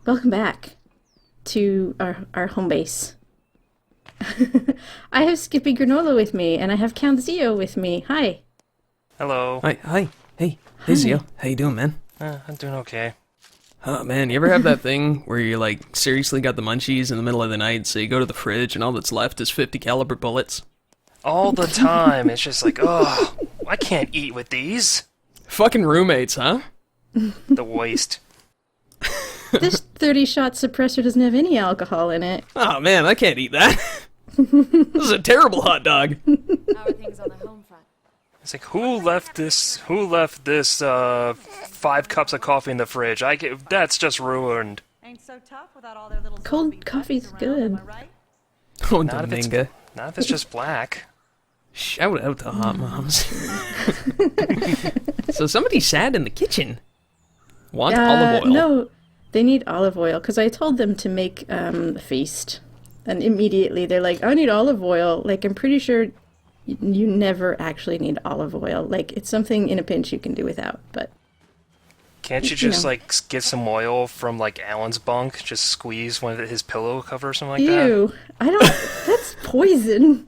Welcome back to our home base. I have Skippy Granola with me, and I have Count Zio with me. Hi. Hello. Hi. Hey, Zio. How you doing, man? I'm doing okay. Oh, man, you ever have that thing where you, like, seriously got the munchies in the middle of the night, so you go to the fridge and all that's left is 50 caliber bullets? All the time. It's just like, oh, I can't eat with these. Fucking roommates, huh? The waste. This 30-shot suppressor doesn't have any alcohol in it. Oh, man, I can't eat that. This is a terrible hot dog. How are things on the home front? It's like, who left this 5 cups of coffee in the fridge? That's just ruined. Ain't so tough without all their little Cold zombie coffee's buddies around, good. am I right? Oh, Not if it's, Dominga. not if it's just black. Shout out to Hot Moms. So somebody's sad in the kitchen. Want olive oil? No, they need olive oil, because I told them to make a feast. And immediately they're like, I need olive oil. Like, I'm pretty sure you never actually need olive oil. Like, it's something in a pinch you can do without, but... Can't you just, like, get some oil from, like, Alan's bunk? Just squeeze one of his pillow cover or something like that? Ew. I don't... That's poison.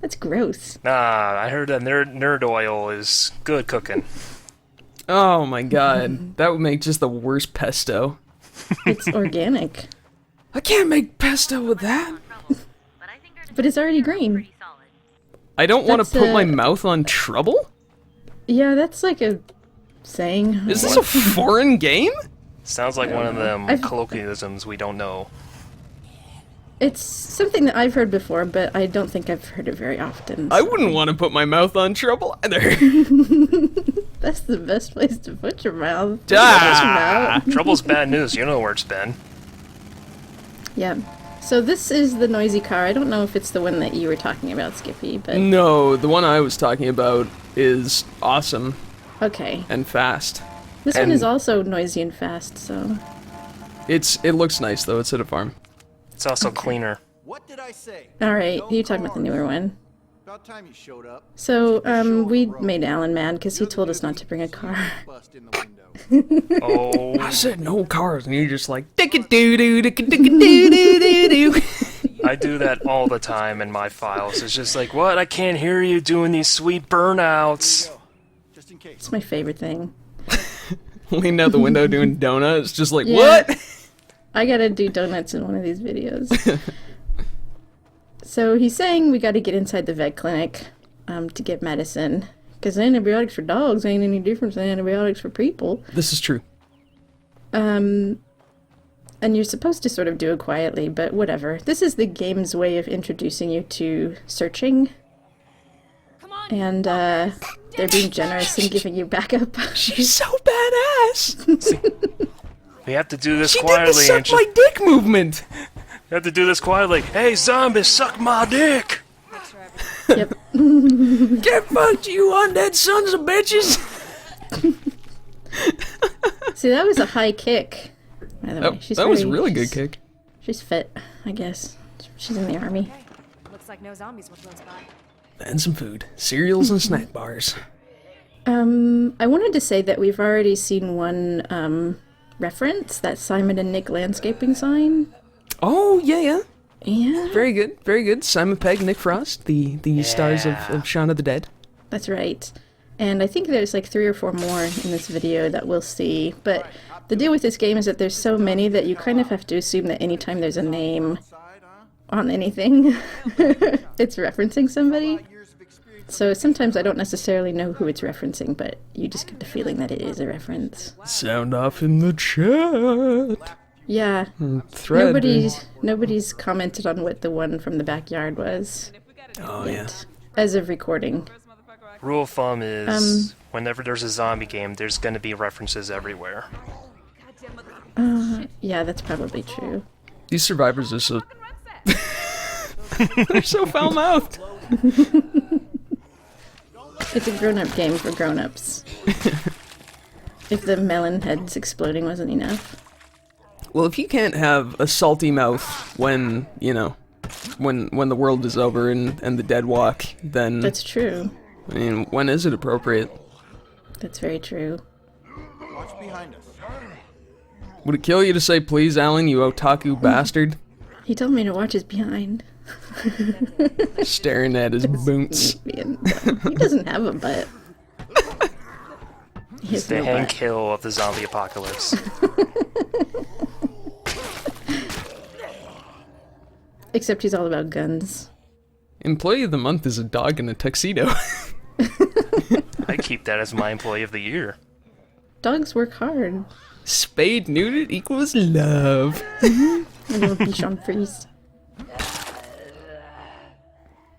That's gross. Nah, I heard that nerd oil is good cooking. Oh, my God. That would make just the worst pesto. It's organic. I can't make pesto with that. But it's already green. I don't want That's, to put my mouth on trouble? Yeah, that's like a saying. Is this a foreign game? Sounds like one of them I've- colloquialisms we don't know. It's something that I've heard before, but I don't think I've heard it very often. I wouldn't want to put my mouth on trouble either. That's the best place to put your mouth. Ah! Trouble's bad news. You know where it's been. Yeah. So this is the noisy car. I don't know if it's the one that you were talking about, Skippy, but... No, the one I was talking about is awesome Okay. and fast. This one And- is also noisy and fast, so... It looks nice though. It's at a farm. It's also cleaner. What did I say? Alright, you're talking about the newer one. About time you showed up. So, we made Alan mad because he told us not to bring a car. Bust in the window. Oh, I said no cars, and you're just like dicka-doo-doo, dicka-dicka-doo-doo-doo-doo. I do that all the time in my files. It's just like, what? I can't hear you doing these sweet burnouts. Just in case. It's my favorite thing. Leaning out the window doing donuts, just like Yeah. what? I gotta do donuts in one of these videos. So he's saying we gotta get inside the vet clinic to get medicine. Because antibiotics for dogs ain't any different than antibiotics for people. This is true. And you're supposed to sort of do it quietly, but whatever. This is the game's way of introducing you to searching. And they're being generous and giving you backup. She's so badass. We have to do this She did the quietly. suck And just, my dick movement. we have to do this quietly. Hey, zombie, suck my dick. Yep. Get fucked, you undead sons of bitches. See, that was a high kick. By the way, That was a really good kick. She's fit, I guess. She's in the army. Looks like no zombies were close by. And some food, cereals and snack bars. I wanted to say that we've already seen one reference, that Simon and Nick landscaping sign. Oh yeah. Yeah, Very good, very good. Simon Pegg, Nick Frost, the stars of Shaun of the Dead. that's right. And I think there's like 3 or 4 more in this video that we'll see. But the deal with this game is that there's so many that you kind of have to assume that anytime there's a name on anything, it's referencing somebody. So sometimes I don't necessarily know who it's referencing, but you just get the feeling that it is a reference. Sound off in the chat. Yeah. Thread. Nobody's commented on what the one from the backyard was Oh yet, as of recording. Rule of thumb is whenever there's a zombie game, there's going to be references everywhere. Yeah, that's probably true. These survivors are so... They're so foul-mouthed. It's a grown-up game for grown-ups. If the melon heads exploding wasn't enough. Well, if you can't have a salty mouth when, you know, when the world is over and the dead walk, then... That's true. I mean, when is it appropriate? That's very true. Watch behind us. Would it kill you to say please, Alan, you otaku bastard? He told me to watch his behind. Staring at his boots. Being dumb. He doesn't have a butt. He has It's the no Hank butt. Hill of the zombie apocalypse. Except he's all about guns. Employee of the month is a dog in a tuxedo. I keep that as my employee of the year. Dogs work hard. Spade neutered equals love. A little Bichon Frise.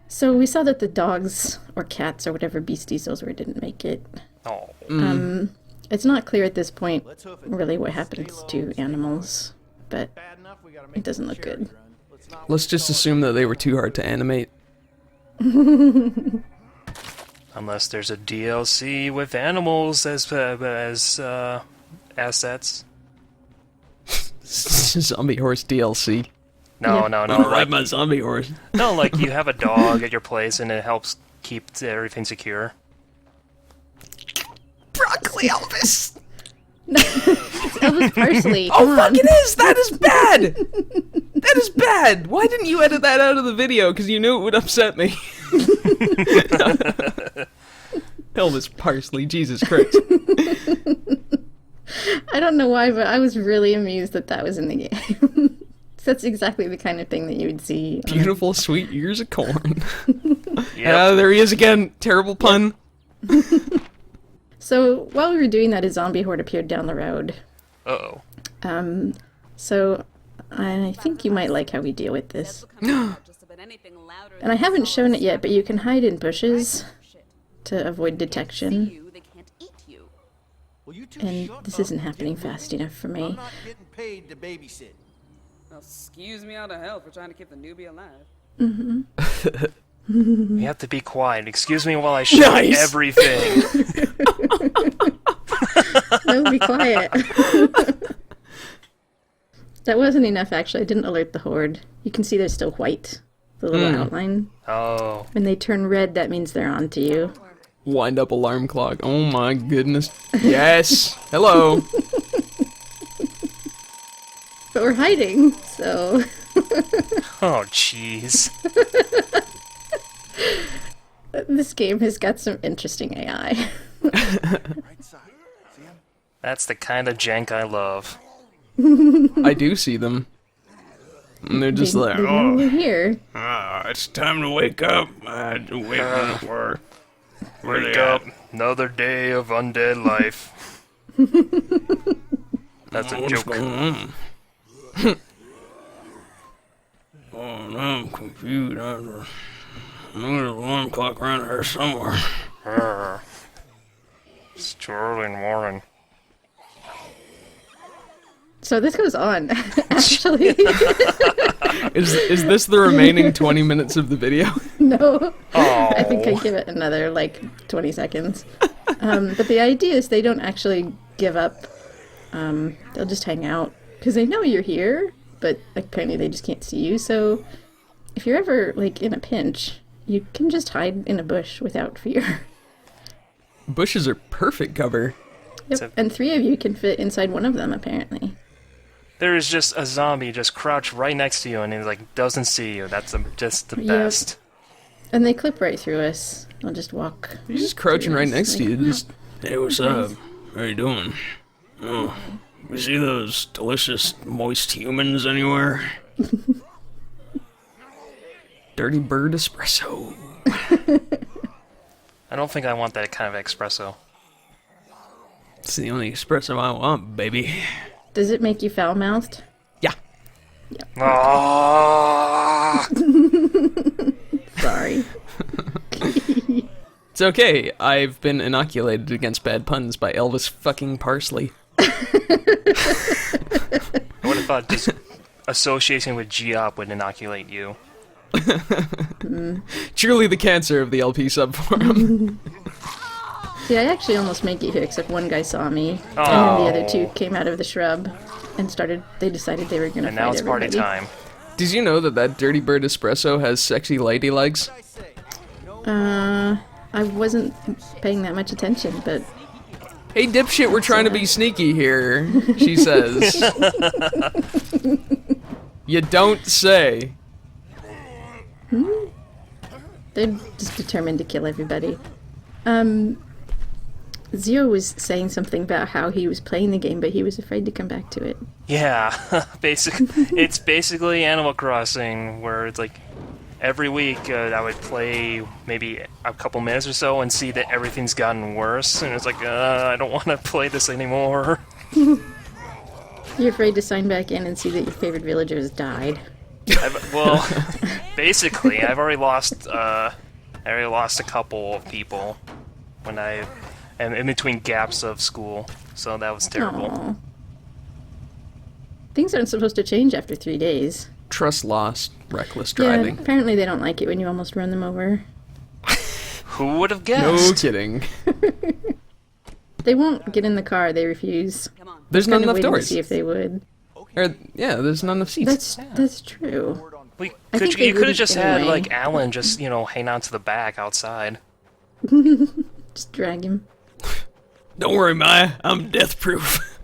So we saw that the dogs, or cats, or whatever beasties those were, didn't make it. Oh, It's not clear at this point Let's hoof it. really what happens to animals, but Bad enough, we gotta make it doesn't this look charity good. run. Let's not Let's just assume that they were too hard to animate. unless there's a DLC with animals as assets. Zombie horse DLC. No, Yeah. no, no. I ride Like, my zombie horse. no, like you have a dog at your place and it helps keep everything secure. Broccoli Elvis! Elvis Parsley. Oh, come fuck on. it is! That is bad! That is bad! Why didn't you edit that out of the video? Because you knew it would upset me. Elvis Parsley, Jesus Christ. I don't know why, but I was really amused that that was in the game. That's exactly the kind of thing that you would see. Beautiful, sweet ears of corn. Yep. There he is again. Terrible pun. So while we were doing that, a zombie horde appeared down the road. Uh-oh. So I think you might like how we deal with this. And And I haven't shown it yet, but you can hide in bushes to avoid detection. They can't eat you. Will you two And shut this up isn't and happening get fast moving? enough for I'm me. not getting paid to babysit. Well, excuse me out of hell for trying to keep the newbie alive. You have to be quiet. Excuse me while I show Nice. everything. No, be quiet. That wasn't enough, actually. I didn't alert the horde. You can see they're still white, the little outline. Oh. When they turn red, that means they're on to you. Wind up alarm clock. Oh my goodness. Yes. Hello. But we're hiding, so... Oh, jeez. This game has got some interesting AI. Right side. See him? That's the kind of jank I love. I do see them. And they're just They like, know we're here. it's time to wake up. I had to wait for Wake up. Another day of undead life. That's a joke. Oh, I'm confused. I'm an alarm clock around here somewhere. Arr. It's too early in the morning. So this goes on, actually. Is this the remaining 20 minutes of the video? No. Oh. I think I give it another, 20 seconds. But the idea is they don't actually give up. They'll just hang out. Because they know you're here, but apparently they just can't see you. So if you're ever, in a pinch, you can just hide in a bush without fear. Bushes are perfect cover. Yep. So- And 3 of you can fit inside one of them, apparently. There is just a zombie just crouched right next to you and he doesn't see you. That's just the Yep. best. And they clip right through us. They'll just walk. He's just crouching right next to you. Just, Hey, what's up? How you doing? Oh, you see those delicious, moist humans anywhere? dirty bird espresso. I don't think I want that kind of espresso. It's the only espresso I want, baby. Does it make you foul-mouthed? Yeah. Ah! Sorry. It's okay. I've been inoculated against bad puns by Elvis fucking Parsley. I would have thought just association with G-Op would inoculate you. Truly the cancer of the LP subforum. See, I actually almost make it here, except one guy saw me, and then the other 2 came out of the shrub and they decided they were going to And fight now it's party everybody. time. Did you know that dirty bird espresso has sexy lady legs? I wasn't paying that much attention, but Hey, dipshit, we're trying to be sneaky here, she says. You don't say. They're just determined to kill everybody. Zio was saying something about how he was playing the game, but he was afraid to come back to it. Yeah, it's basically Animal Crossing, where it's like every week I would play maybe a couple minutes or so and see that everything's gotten worse, and it's like, I don't want to play this anymore. You're afraid to sign back in and see that your favorite villagers died. Well, basically, I've already lost. I already lost a couple of people when and in between gaps of school, so that was terrible. Aw. Things aren't supposed to change after 3 days. Trust lost, reckless Yeah, driving. apparently they don't like it when you almost run them over. Who would have No guessed? kidding. They won't get in the car, they refuse. Come on. There's not Kind of enough waiting to doors. see if they would. Yeah, there's not enough seats. That's true. We I think they you could have wouldn't just had anyway. like Alan just hang out to the back outside. Just drag him. Don't worry, Maya. I'm death proof.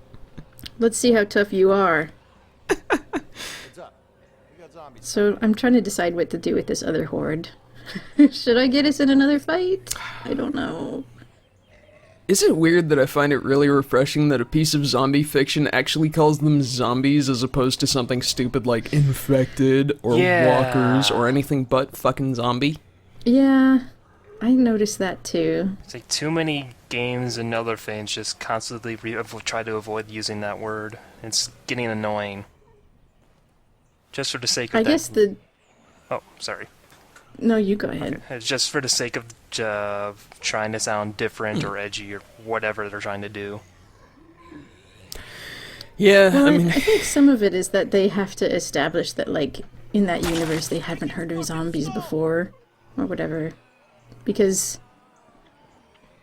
Let's see how tough you are. Heads up. We got zombies. So I'm trying to decide what to do with this other horde. Should I get us in another fight? I don't know. Is it weird that I find it really refreshing that a piece of zombie fiction actually calls them zombies as opposed to something stupid like infected or Yeah. walkers or anything but fucking zombie? Yeah, I noticed that too. It's like too many games and other things just constantly try to avoid using that word. It's getting annoying. Just for the sake of I that. guess the... Oh, sorry. No, you go ahead. It's just for the sake of trying to sound different or edgy or whatever they're trying to do. Yeah, Well, I I mean, think some of it is that they have to establish that, like, in that universe they haven't heard of zombies before, or whatever. Because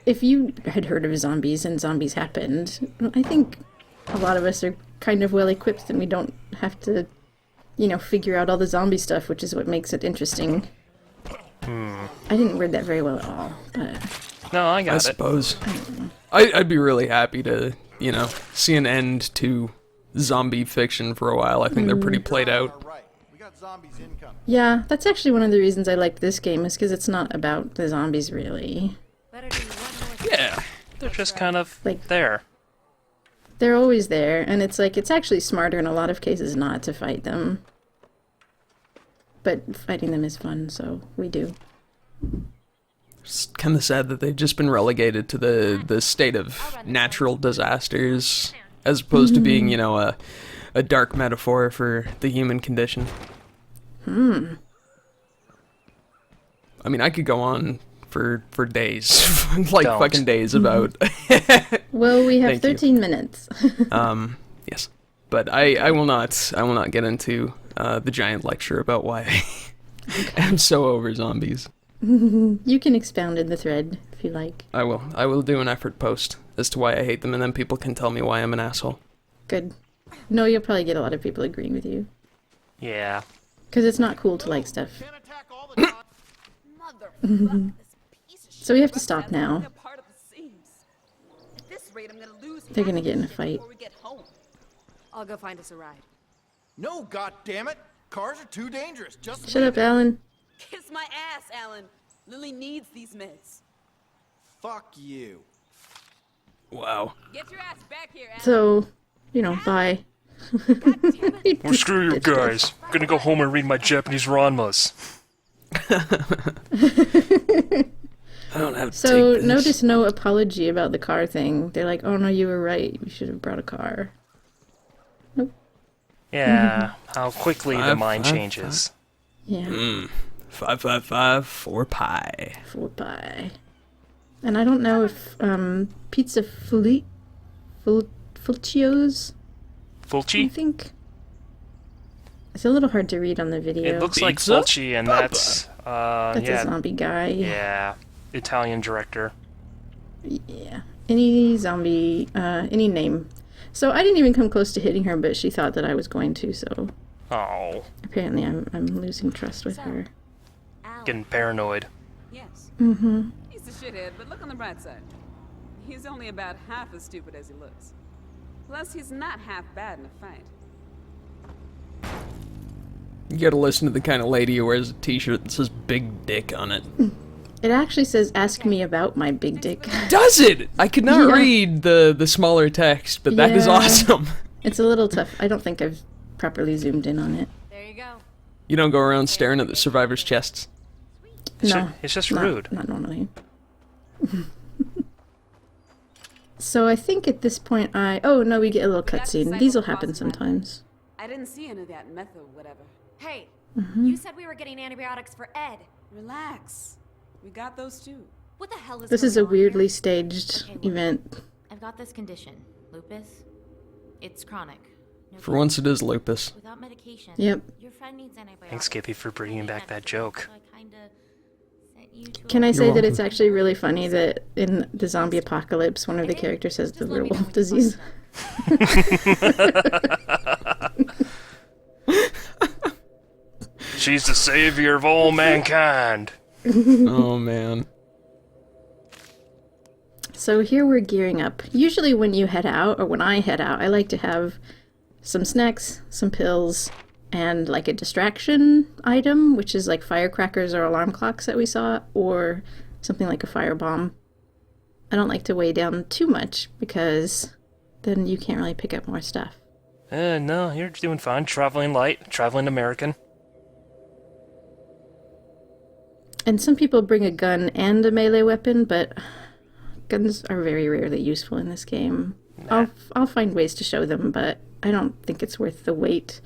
if you had heard of zombies and zombies happened, I think a lot of us are kind of well equipped and we don't have to, figure out all the zombie stuff, which is what makes it interesting. I didn't word that very well at all, but... No, I I got it. suppose. I'd be really happy to, see an end to zombie fiction for a while. I think they're pretty played out. All right. We got zombies incoming. Yeah, that's actually one of the reasons I liked this game, is because it's not about the zombies, really. Better do one more Yeah. They're just kind of Like- there. They're always there, and it's like, it's actually smarter in a lot of cases not to fight them. But fighting them is fun, so we do. It's kind of sad that they've just been relegated to the state of natural disasters, as opposed to being, a dark metaphor for the human condition. I mean, I could go on for days, like Don't. fucking days about. Well, we have Thank you. 13 minutes. Yes, but I will not get into the giant lecture about why I'm so over zombies. You can expound in the thread, if you like. I will do an effort post as to why I hate them, and then people can tell me why I'm an asshole. Good. No, you'll probably get a lot of people agreeing with you. Yeah. Because it's not cool to like stuff. Can't attack all the time. Motherfuck, this piece of shit. So we have to stop now. They're part of the seams. At this rate, I'm gonna lose They're gonna half get in a of this fight. before we get home. I'll go find us a ride. No, goddammit. Cars are too dangerous. Just Shut up, Alan. Kiss my ass, Alan. Lily needs these meds. Fuck you. Wow. Get your ass back here, Alan. So, bye. Well, screw you guys. I'm gonna go home and read my Japanese ranmas. I don't have to So, take this. notice no apology about the car thing. They're like, oh no, you were right. You should have brought a car. Yeah, how quickly the Five, mind five, changes. Yeah, 555 for pie. 4 pie. And I don't know if pizza Fulcio's, I Fulci? think. It's a little hard to read on the video. It looks like Pizza? Fulci, and that's That's a yeah, zombie guy. yeah, Italian director. Yeah. Any zombie, any name. So I didn't even come close to hitting her, but she thought that I was going to, so Oh, apparently I'm losing trust with her. Alan. getting paranoid. Yes. Mm-hmm. He's a shithead, but look on the bright side. He's only about half as stupid as he looks. Plus, he's not half bad in a fight. You gotta listen to the kind of lady who wears a t-shirt that says big dick on it. It actually says, ask me about my big dick. Does it? I could not Yeah. read the smaller text, but that is Yeah. awesome. It's a little tough. I don't think I've properly zoomed in on it. There you go. You don't go around staring at the survivors' chests. No. It's just not, rude. Not normally. So I think at this point oh no, we get a little cutscene. These will happen sometimes. I didn't see any of that meth or whatever. Hey, you said we were getting antibiotics for Ed. Relax. We got those too. What the hell is This is a going on weirdly here? staged Okay, look. event. I've got this condition, lupus. It's chronic. No For once it is lupus. without medication. Yep. Your friend needs antibiotics. Thanks, Skippy, for bringing back that joke. So I kinda sent you to Can a- I say that welcome. it's actually really funny that in the zombie apocalypse, one of the characters has the werewolf disease? She's the savior of all mankind. Oh man. So here we're gearing up. Usually when you head out, or when I head out, I like to have some snacks, some pills, and like a distraction item, which is like firecrackers or alarm clocks that we saw, or something like a firebomb. I don't like to weigh down too much because then you can't really pick up more stuff. No, you're doing fine. Traveling light, traveling American. And some people bring a gun and a melee weapon, but guns are very rarely useful in this game. I'll find ways to show them, but I don't think it's worth the weight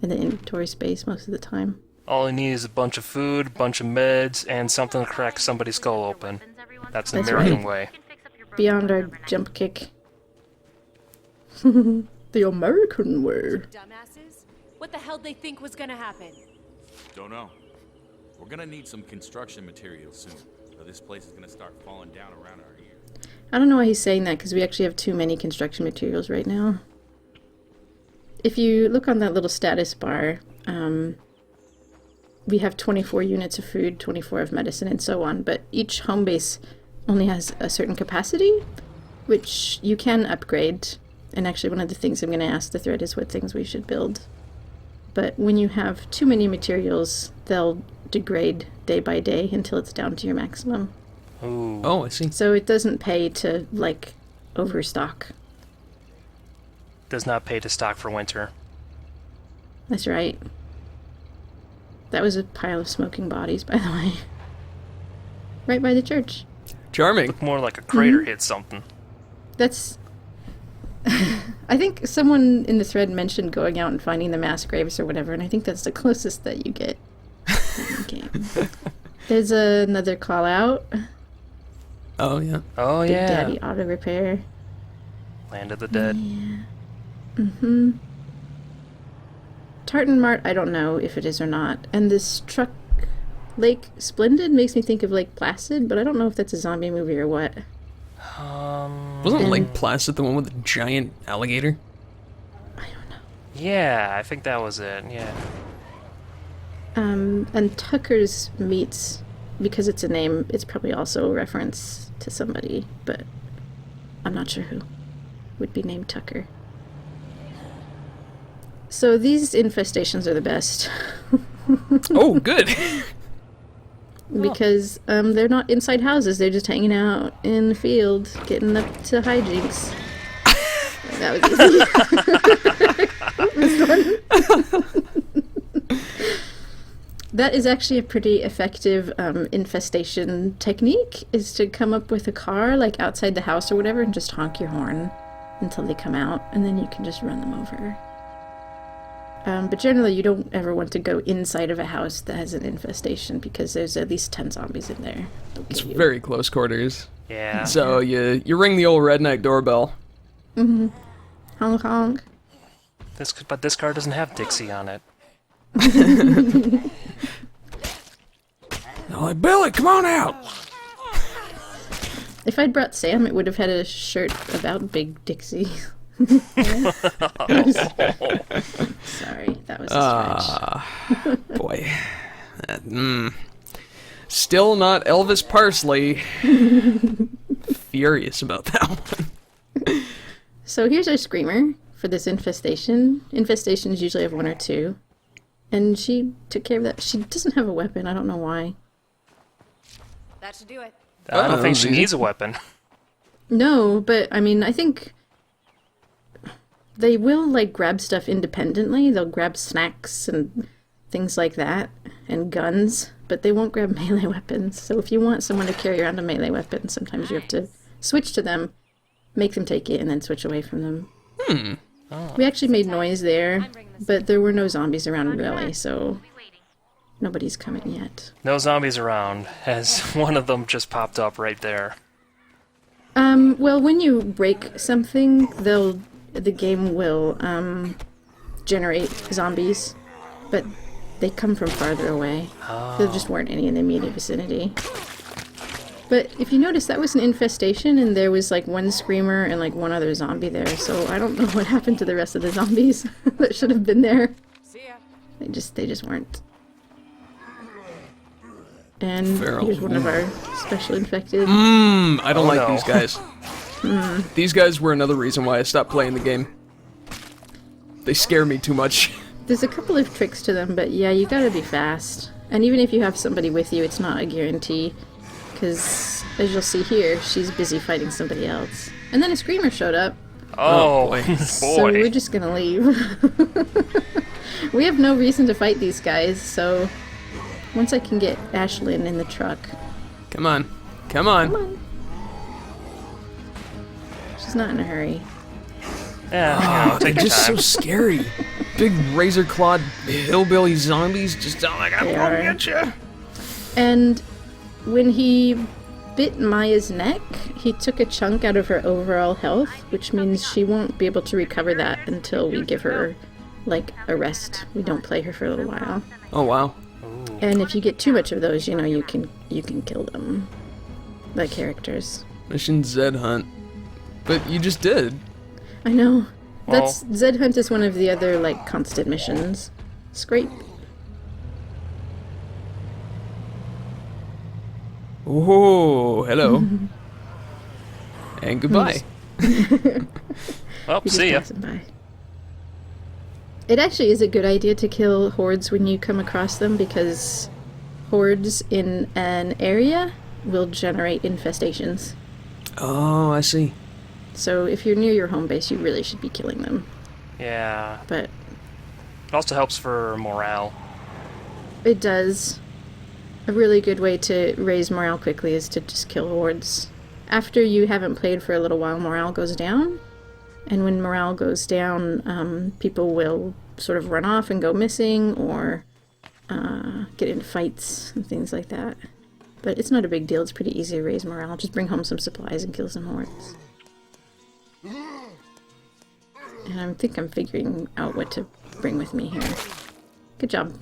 and the inventory space most of the time. All you need is a bunch of food, a bunch of meds, and something to crack somebody's skull open. That's the That's American right. way. Beyond our jump kick. The American way. Dumbasses? What the hell they think was gonna happen? Don't know. We're gonna need some construction materials soon, or this place is gonna start falling down around our ears. I don't know why he's saying that, because we actually have too many construction materials right now. If you look on that little status bar, we have 24 units of food, 24 of medicine, and so on, but each home base only has a certain capacity, which you can upgrade. And actually one of the things I'm going to ask the thread is what things we should build. But when you have too many materials, they'll degrade day by day until it's down to your maximum. Ooh. Oh, I see. So it doesn't pay to, like, overstock. Does not pay to stock for winter. That's right. That was a pile of smoking bodies, by the way. Right by the church. Charming. Look more like a crater hit something. That's... I think someone in the thread mentioned going out and finding the mass graves or whatever, and I think that's the closest that you get in the game. There's another call out. Oh yeah. Oh, Big yeah. Daddy Auto Repair. Land of the Dead. Mm-hmm. Tartan Mart, I don't know if it is or not. And this truck, Lake Splendid, makes me think of Lake Placid, but I don't know if that's a zombie movie or what. Wasn't And- Lake Placid the one with the giant alligator? I don't know. Yeah, I think that was it, yeah. And Tucker's Meats, because it's a name, it's probably also a reference to somebody, but I'm not sure who would be named Tucker. So these infestations are the best. Oh, good. Because they're not inside houses, they're just hanging out in the field, getting up to hijinks. That was easy. That is actually a pretty effective infestation technique, is to come up with a car, like outside the house or whatever, and just honk your horn until they come out, and then you can just run them over. But generally, you don't ever want to go inside of a house that has an infestation, because there's at least 10 zombies in there. They'll It's kill you. very close quarters. Yeah. So you ring the old redneck doorbell. Honk honk. But this car doesn't have Dixie on it. They're like, Billy, come on out. If I'd brought Sam, it would have had a shirt about Big Dixie. Sorry, that was a stretch. Boy. Still not Elvis Parsley. furious about that one. So here's our screamer for this infestation. Infestations usually have 1 or 2. And she took care of that. She doesn't have a weapon. I don't know why. That should do it. I don't think she easy. needs a weapon. No, but I mean, I think they will like grab stuff independently. They'll grab snacks and things like that and guns, but they won't grab melee weapons. So if you want someone to carry around a melee weapon, sometimes you have to switch to them, make them take it, and then switch away from them. We actually made noise there, but there were no zombies around really, so nobody's coming yet. No zombies around, as one of them just popped up right there. Well, when you break something, the game will generate zombies, but they come from farther away. There just weren't any in the immediate vicinity. But if you notice, that was an infestation, and there was like 1 screamer and like 1 other zombie there, so I don't know what happened to the rest of the zombies that should have been there. See ya. They just weren't. And Feral. here's one of our special infected. I don't Oh, like no. these guys. These guys were another reason why I stopped playing the game. They scare me too much. There's a couple of tricks to them, but yeah, you gotta be fast. And even if you have somebody with you, it's not a guarantee. Because, as you'll see here, she's busy fighting somebody else. And then a screamer showed up, Oh, boy. boy. so we're just gonna leave. We have no reason to fight these guys, so once I can get Ashlyn in the truck. Come on. Come on. Come on. She's not in a hurry. Yeah, you know, take They're your just so time. scary. Big razor-clawed hillbilly zombies just like, I'm They gonna are. get you. And when he bit Maya's neck, he took a chunk out of her overall health, which means she won't be able to recover that until we give her, like, a rest. We don't play her for a little while. Oh, wow. And if you get too much of those, you know, you can kill them. The characters. Mission Zed Hunt. But you just did. I know. Well- That's Zed Hunt is one of the other, like, constant missions. Scrape. Oh, hello. And goodbye. Well, He just see ya. passing by. It actually is a good idea to kill hordes when you come across them, because hordes in an area will generate infestations. Oh, I see. So if you're near your home base, you really should be killing them. Yeah. But It also helps for morale. it does. A really good way to raise morale quickly is to just kill hordes. After you haven't played for a little while, morale goes down. And when morale goes down, people will sort of run off and go missing, or get into fights and things like that. But it's not a big deal. It's pretty easy to raise morale. Just bring home some supplies and kill some hordes. And I think I'm figuring out what to bring with me here. Good job.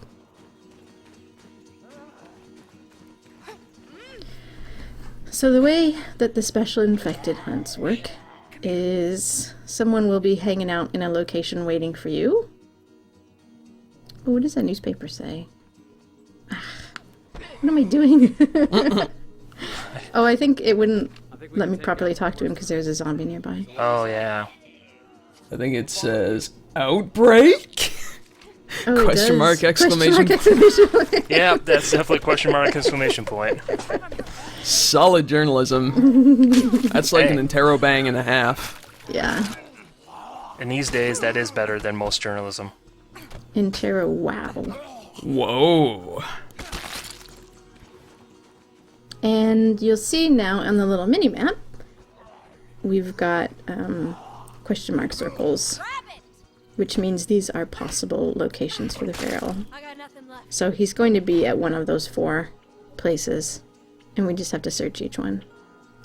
So the way that the special infected hunts work is someone will be hanging out in a location waiting for you. Oh, what does that newspaper say? What am I doing? Oh, I think it wouldn't let me properly talk to him because there's a zombie nearby. Oh, yeah. I think it says outbreak. Oh, it Question does. mark, exclamation Question mark, exclamation point. Yeah, that's definitely question mark, exclamation point. Solid journalism. That's like Hey. an interrobang and a half. Yeah. And these days, that is better than most journalism. Intero, wow. Whoa. And you'll see now on the little mini-map, we've got question mark circles, which means these are possible locations for the feral. I got nothing left. So he's going to be at one of those 4 places, and we just have to search each one.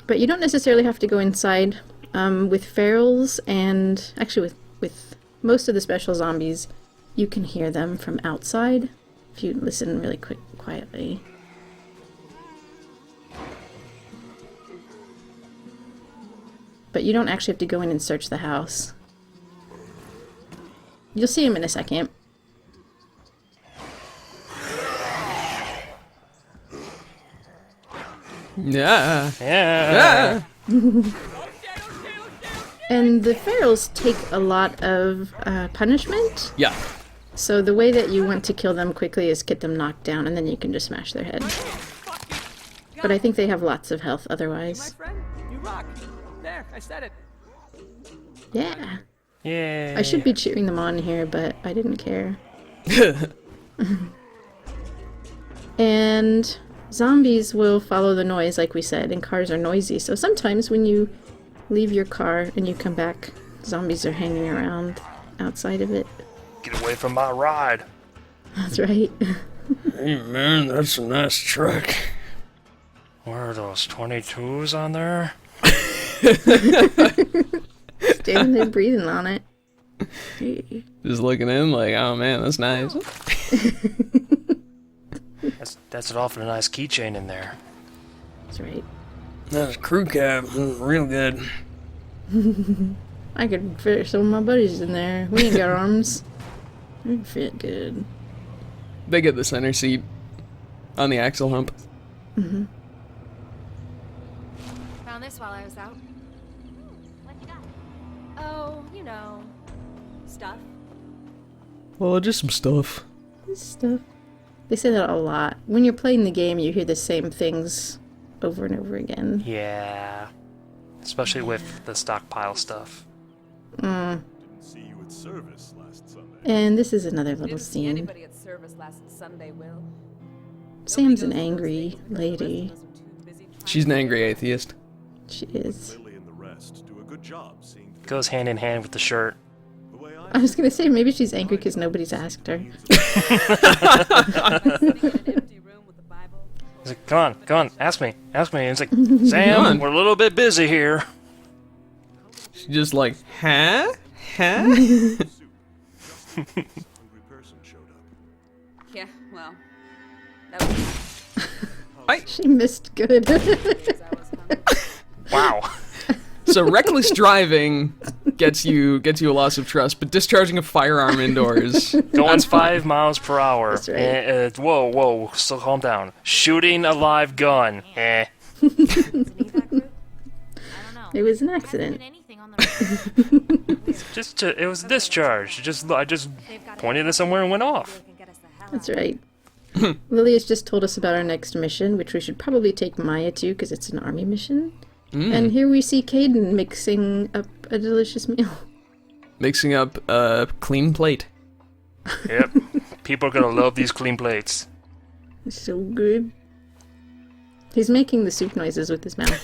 But you don't necessarily have to go inside. With ferals, and actually with most of the special zombies, you can hear them from outside if you listen really quietly. But you don't actually have to go in and search the house. You'll see him in a second. Yeah. Yeah. And the ferals take a lot of punishment. Yeah. So the way that you want to kill them quickly is get them knocked down, and then you can just smash their head. But I think they have lots of health otherwise. My friend, you rock. There, I said it. Yeah. Yay. I should be cheering them on here, but I didn't care. And zombies will follow the noise, like we said, and cars are noisy. So sometimes when you leave your car and you come back, zombies are hanging around outside of it. Get away from my ride. That's right. Hey man, that's a nice truck. What are those 22s on there? Standing there breathing on it. Just looking in like, oh man, that's nice. That's an awfully nice keychain in there. That's right. That's a crew cab. Real good. I could fit some of my buddies in there. We ain't got arms. We fit good. They get the center seat on the axle hump. Mm-hmm. Found this while I was out. What you got? Oh, you know, stuff. Well, just some stuff. Stuff. They say that a lot. When you're playing the game, you hear the same things over and over again. Yeah. Especially with the stockpile stuff. Mm. Didn't see you at service last Sunday. And this is another little Didn't see scene. anybody at service last Sunday, Will. Sam's an angry lady. She's an angry atheist. She is. Lily and the rest do a good job seeing through Goes hand in hand with the shirt. the way I was gonna say, maybe she's angry because nobody's asked her. He's like, come on, ask me. And it's like, Sam, we're a little bit busy here. She's just like, huh? Huh? hungry person showed up. Yeah, well, that was She missed good. I was hungry. Wow. So reckless driving gets you a loss of trust, but discharging a firearm indoors. Going 5 miles per hour. That's right. Whoa, so calm down. Shooting a live gun. I don't know. It was an Hasn't accident. been anything on the road. It was a discharge. I just pointed it somewhere and went off. That's right. Lily has just told us about our next mission, which we should probably take Maya to because it's an army mission. And here we see Caden mixing up a delicious meal. Mixing up a clean plate. Yep. People are gonna love these clean plates. It's so good. He's making the soup noises with his mouth.